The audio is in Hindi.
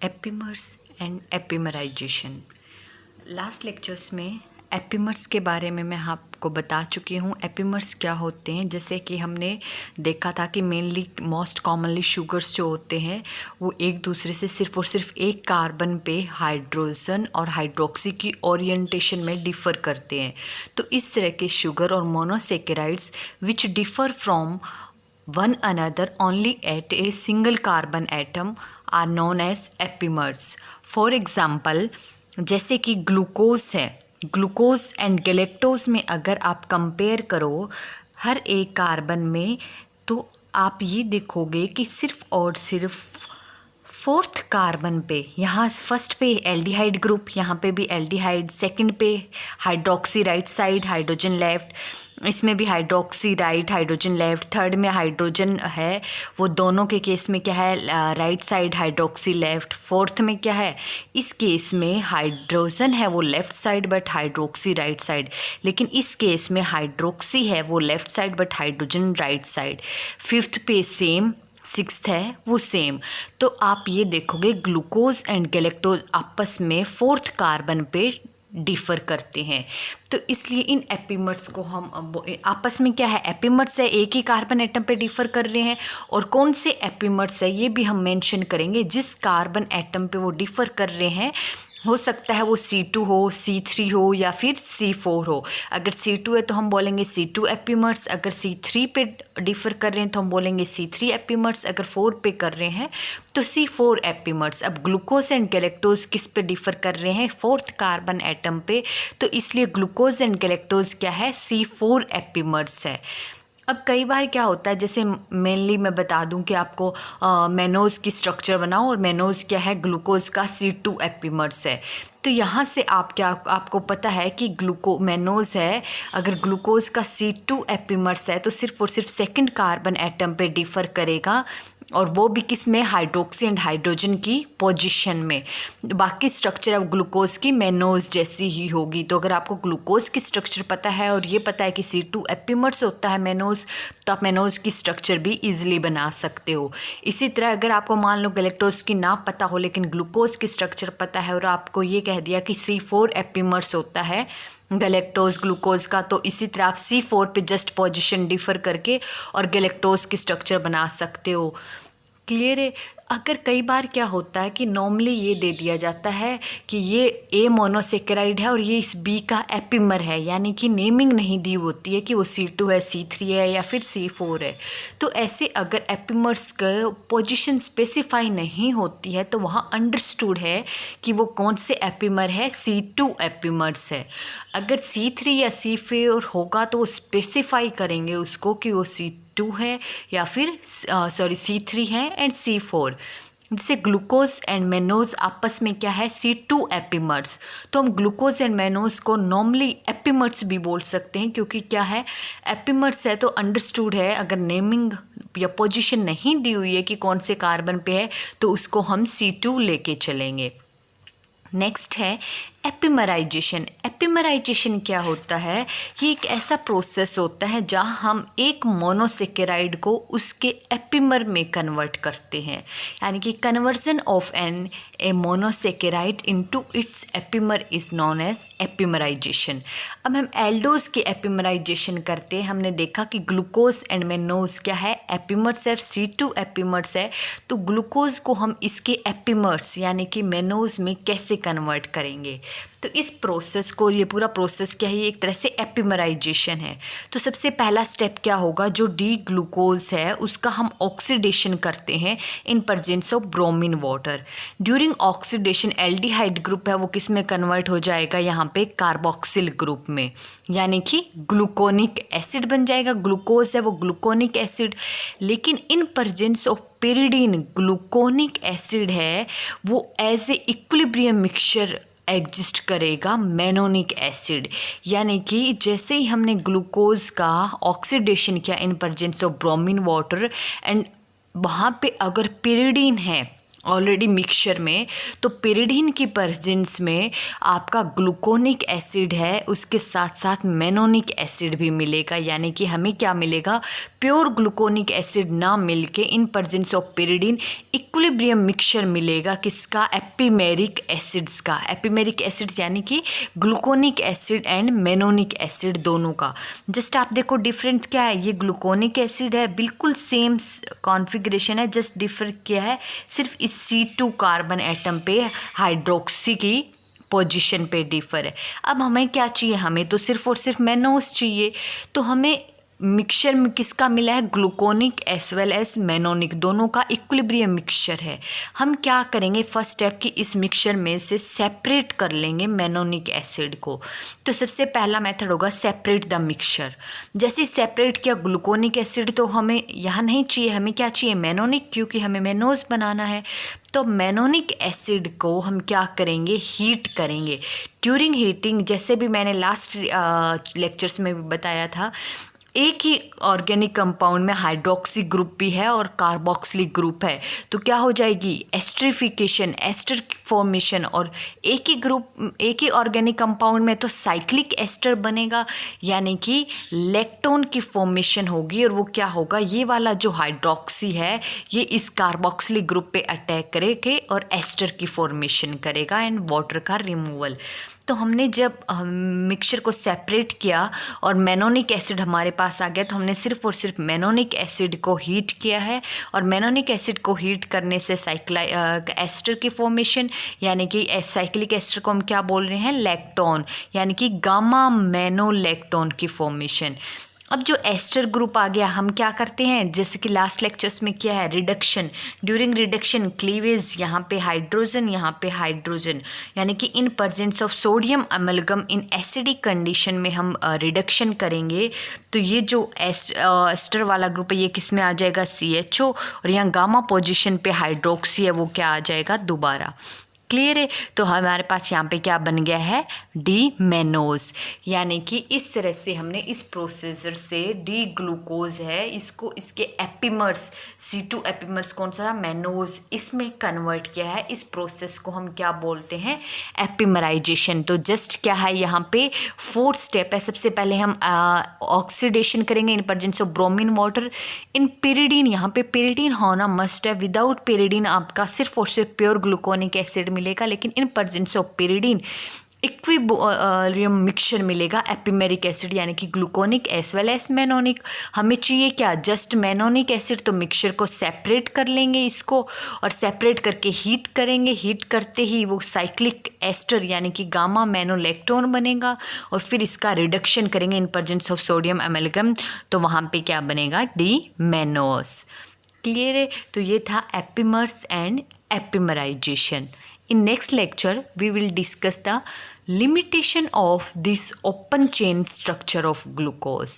Epimers and epimerization. Last lectures में एपिमर्स के बारे में मैं आपको बता चुकी हूँ। एपिमर्स क्या होते हैं, जैसे कि हमने देखा था कि मेनली मोस्ट कॉमनली शुगर्स जो होते हैं वो एक दूसरे से सिर्फ और सिर्फ एक कार्बन पे हाइड्रोजन और हाइड्रोक्सी की ओरिएंटेशन में डिफ़र करते हैं। तो इस तरह के शुगर और monosaccharides which differ from one another only at a single carbon atom are known as epimers. For example, जैसे कि ग्लूकोज है, ग्लूकोज एंड गैलेक्टोज में अगर आप कंपेयर करो हर एक कार्बन में, तो आप ये देखोगे कि सिर्फ और सिर्फ फोर्थ कार्बन पे, यहाँ फर्स्ट पे एल्डिहाइड ग्रुप, यहाँ पे भी एल्डिहाइड, सेकंड पे hydroxy right side, hydrogen left, इसमें भी hydroxy right, hydrogen left, third में हाइड्रोजन है, वो दोनों के केस में क्या है, right side hydroxy left, fourth में क्या है, इस केस में हाइड्रोजन है वो left side but hydroxy right side, लेकिन इस केस में हाइड्रोक्सी है वो left side but hydrogen right side. Fifth पे सेम, सिक्स्थ है वो सेम। तो आप ये देखोगे ग्लूकोज एंड गैलेक्टोज आपस में फोर्थ कार्बन पे डिफ़र करते हैं। तो इसलिए इन एपिमर्स को हम आपस में क्या है, एपिमर्स है एक ही कार्बन एटम पे डिफ़र कर रहे हैं, और कौन से एपिमर्स है ये भी हम मेंशन करेंगे। जिस कार्बन एटम पे वो डिफ़र कर रहे हैं, हो सकता है वो C2 हो, C3 हो या फिर C4 हो। अगर C2 है तो हम बोलेंगे C2 एपिमर्स, अगर C3 पे डिफ़र कर रहे हैं तो हम बोलेंगे C3 एपिमर्स, अगर 4 पे कर रहे हैं तो C4 एपिमर्स। अब ग्लूकोज एंड गैलेक्टोज किस पे डिफ़र कर रहे हैं, फोर्थ कार्बन एटम पे, तो इसलिए ग्लूकोज एंड गैलेक्टोज क्या है, C4 एपिमर्स है। अब कई बार क्या होता है, जैसे मेनली मैं बता दूं कि आपको मेनोज की स्ट्रक्चर बनाओ, और मेनोज क्या है, ग्लूकोज का C2 एपिमर्स है। तो यहाँ से आपको पता है कि मेनोज है, अगर ग्लूकोज का C2 एपिमर्स है तो सिर्फ और सिर्फ सेकंड कार्बन एटम पे डिफ़र करेगा, और वो भी किस में, हाइड्रोक्सी एंड हाइड्रोजन की पोजीशन में। बाकी स्ट्रक्चर ऑफ ग्लूकोज की मेनोज जैसी ही होगी। तो अगर आपको ग्लूकोज की स्ट्रक्चर पता है और ये पता है कि C2 एपिमर्स होता है मेनोज, तो आप मेनोज की स्ट्रक्चर भी इजीली बना सकते हो। इसी तरह अगर आपको मान लो गैलेक्टोज की ना पता हो लेकिन ग्लूकोज की स्ट्रक्चर पता है, और आपको ये कह दिया कि C4 एपिमर्स होता है गैलेक्टोज ग्लूकोज का, तो इसी तरह आप C4 पे जस्ट पोजीशन डिफ़र करके और गैलेक्टोज की स्ट्रक्चर बना सकते हो। क्लियर है। अगर कई बार क्या होता है कि नॉर्मली ये दे दिया जाता है कि ये A मोनोसेकेराइड है और ये इस B का एपिमर है, यानी कि नेमिंग नहीं दी होती है कि वो C2 है, C3 है या फिर C4 है। तो ऐसे अगर एपिमर्स का पोजीशन स्पेसिफाई नहीं होती है तो वहाँ अंडरस्टूड है कि वो कौन से एपिमर है, C2 एपिमर्स है। अगर C3 या C4 होगा तो वो स्पेसिफाई करेंगे उसको कि वो C2 है या फिर C3 है एंड C4। जैसे ग्लूकोज एंड मेनोज आपस में क्या है, C2 एपिमर्स, तो हम ग्लूकोज एंड मेनोज को नॉर्मली एपिमर्स भी बोल सकते हैं, क्योंकि क्या है, एपिमर्स है तो अंडरस्टूड है। अगर नेमिंग या पोजीशन नहीं दी हुई है कि कौन से कार्बन पे है तो उसको हम C2 लेके चलेंगे। नेक्स्ट है एपिमराइजेशन। एपिमराइजेशन क्या होता है, ये एक ऐसा प्रोसेस होता है जहाँ हम एक मोनोसेकेराइड को उसके एपिमर में कन्वर्ट करते हैं, यानी कि conversion of a monosaccharide into its epimer is known as epimerization. अब हम एल्डोज के एपिमराइजेशन करते हैं। हमने देखा कि ग्लूकोज एंड मेनोज क्या है, एपिमर्स है, C2 एपिमर्स है, तो ग्लूकोज को हम इसके एपिमर्स यानी कि मेनोज में कैसे कन्वर्ट करेंगे। तो इस प्रोसेस को, ये पूरा प्रोसेस क्या है, ये एक तरह से एपिमराइजेशन है। तो सबसे पहला स्टेप क्या होगा, जो डी ग्लूकोज है उसका हम ऑक्सीडेशन करते हैं इन presence of bromine water. During oxidation aldehyde group है वो किस में कन्वर्ट हो जाएगा, यहाँ पे कार्बोक्सिल ग्रुप में, यानी कि ग्लूकोनिक एसिड बन जाएगा। ग्लूकोज है वो ग्लूकोनिक एसिड, लेकिन in presence of pyridine gluconic acid है वो as a equilibrium mixture exist करेगा मेनोनिक एसिड, यानी कि जैसे ही हमने ग्लूकोज का ऑक्सीडेशन किया इन presence of bromine water, and वहाँ पे अगर पेरिडीन है ऑलरेडी मिक्सचर में, तो पेरिडीन की प्रेजेंस में आपका ग्लूकोनिक एसिड है, उसके साथ साथ मेनोनिक एसिड भी मिलेगा, यानी कि हमें क्या मिलेगा, प्योर ग्लूकोनिक एसिड ना मिलके इन presence of pyridine equilibrium mixture मिलेगा किसका, एपिमेरिक एसिड्स का। एपिमेरिक एसिड्स यानी कि ग्लूकोनिक एसिड एंड मेनोनिक एसिड दोनों का। जस्ट आप देखो डिफरेंट क्या है, ये ग्लूकोनिक एसिड है, बिल्कुल सेम कॉन्फ़िगरेशन है, जस्ट डिफर क्या है, सिर्फ इस C2 कार्बन एटम पे हाइड्रोक्सी की पोजीशन पे डिफर है। अब हमें क्या चाहिए, हमें तो सिर्फ और सिर्फ मेनोस चाहिए, तो हमें मिक्सचर में किसका मिला है, ग्लूकोनिक एस वेल एस मेनोनिक, दोनों का इक्विलिब्रियम मिक्सचर है। हम क्या करेंगे, फर्स्ट स्टेप कि इस मिक्सचर में से सेपरेट कर लेंगे मेनोनिक एसिड को। तो सबसे पहला मेथड होगा सेपरेट द मिक्सचर। जैसे सेपरेट किया ग्लूकोनिक एसिड, तो हमें यहाँ नहीं चाहिए, हमें क्या चाहिए, मेनोनिक, क्योंकि हमें मेनोस बनाना है। तो मेनोनिक एसिड को हम क्या करेंगे, हीट करेंगे। ड्यूरिंग हीटिंग, जैसे भी मैंने लास्ट लेक्चर्स में भी बताया था, एक ही ऑर्गेनिक कंपाउंड में हाइड्रोक्सी ग्रुप भी है और कार्बोक्सिलिक ग्रुप है, तो क्या हो जाएगी, एस्टरिफिकेशन, एस्टर फॉर्मेशन। और एक ही ऑर्गेनिक कंपाउंड में तो साइक्लिक एस्टर बनेगा, यानी कि लैक्टोन की फॉर्मेशन होगी। और वो क्या होगा, ये वाला जो हाइड्रोक्सी है ये इस कार्बोक्सिलिक ग्रुप पे अटैक करेगा और एस्टर की फॉर्मेशन करेगा एंड वाटर का रिमूवल। तो हमने जब मिक्सचर को सेपरेट किया और मेनोनिक एसिड हमारे पास आ गया, तो हमने सिर्फ और सिर्फ मेनोनिक एसिड को हीट किया है। और मेनोनिक एसिड को हीट करने से एस्टर की फॉर्मेशन, यानी कि साइक्लिक एस्टर को हम क्या बोल रहे हैं, लैक्टोन, यानी कि गामा मेनोलैक्टोन की फॉर्मेशन। अब जो एस्टर ग्रुप आ गया, हम क्या करते हैं, जैसे कि लास्ट लेक्चर्स में क्या है, रिडक्शन। ड्यूरिंग रिडक्शन क्लीवेज, यहाँ पे हाइड्रोजन, यहाँ पे हाइड्रोजन, यानी कि इन presence of sodium amalgam in acidic condition में हम रिडक्शन करेंगे। तो ये जो एस्टर वाला ग्रुप है ये किस में आ जाएगा, CHO, और यहाँ गामा पोजिशन पे हाइड्रोक्सी है, वो क्या आ जाएगा दोबारा। क्लियर है। तो हमारे पास यहाँ पे क्या बन गया है, डी मेनोज, यानी कि इस तरह से हमने इस प्रोसेसर से डी ग्लूकोज है इसको इसके एपिमर्स C2 एपिमर्स कौन सा, मेनोज, इसमें कन्वर्ट किया है। इस प्रोसेस को हम क्या बोलते हैं, एपिमराइजेशन। तो जस्ट क्या है यहाँ पे 4 स्टेप है। सबसे पहले हम ऑक्सीडेशन करेंगे इन presence of bromine water in pyridine। यहाँ पे pyridine होना मस्ट है, विदाउट pyridine आपका सिर्फ और सिर्फ प्योर ग्लूकोनिक एसिड मिलेगा, लेकिन in presence of pyridine equilibrium mixture मिलेगा एपिमेरिक एसिड, यानी कि ग्लूकोनिक एस वेल एस मेनोनिक। हमें चाहिए क्या, जस्ट मेनोनिक एसिड। तो मिक्सचर को सेपरेट कर लेंगे इसको, और सेपरेट करके हीट करेंगे। हीट करते ही वो साइक्लिक एस्टर यानी कि गामा मेनोलैक्टोन बनेगा, और फिर इसका रिडक्शन करेंगे इन प्रेजेंस ऑफ सोडियम अमेलगम, तो वहाँ पे क्या बनेगा, डी मेनोस। क्लियर है। तो ये था epimers and epimerization. In next lecture, we will discuss the limitation of this open chain structure of glucose.